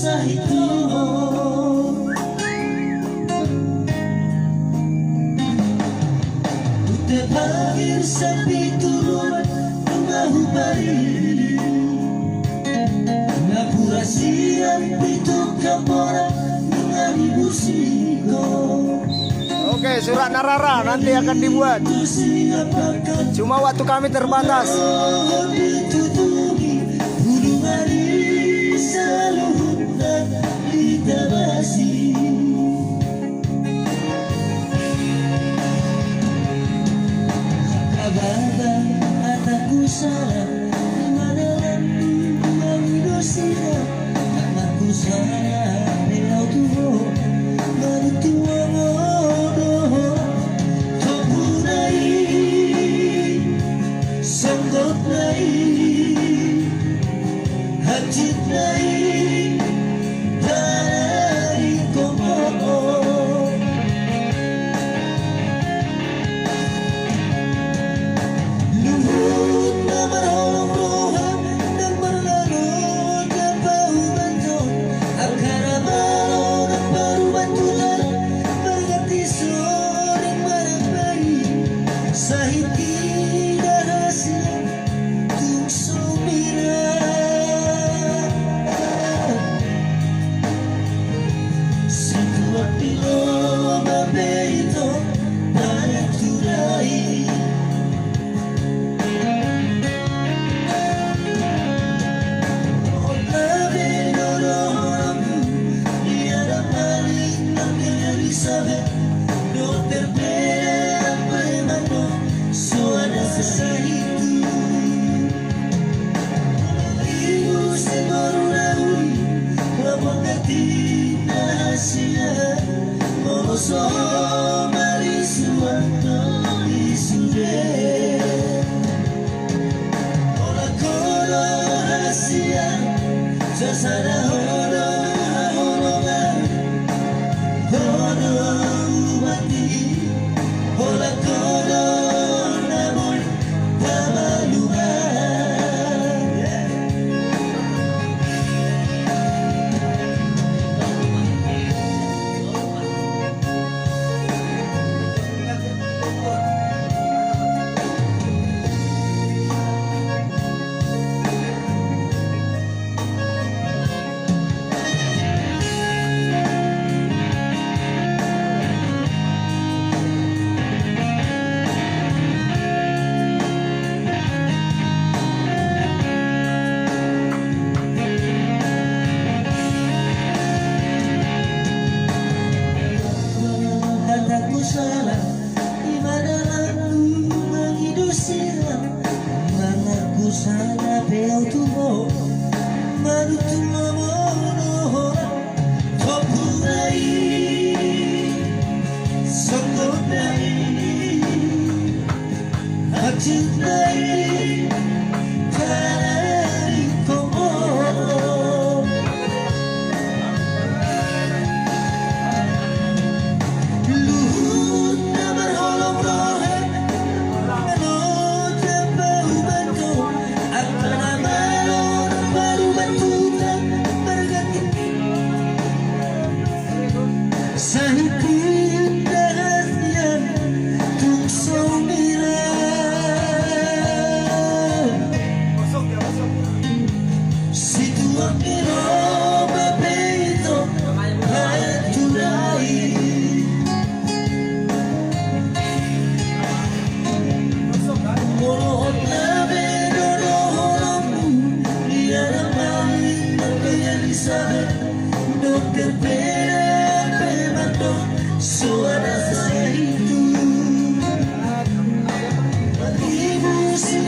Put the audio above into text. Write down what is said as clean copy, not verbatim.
sa ito. Utepagir sa pituruan Lumahubari Napurasi ang pitung kapora Mengali musiko. Oke, surat narara nanti akan dibuat. Cuma waktu kami terbatas. Anakku salah, dimana mengido sila. Anakku salah, beliau tuh mentua bodoh. Topunai, sanggup nai, hati nai, dari komo. So marisua isure ola kono rahasia sasara hono mati ola kono namun sana peo tumo manu tumo mono topunai sokonai hatunai tanari komo. Luhut na berholong rohe Dokter Pedro suara saya itu ibu si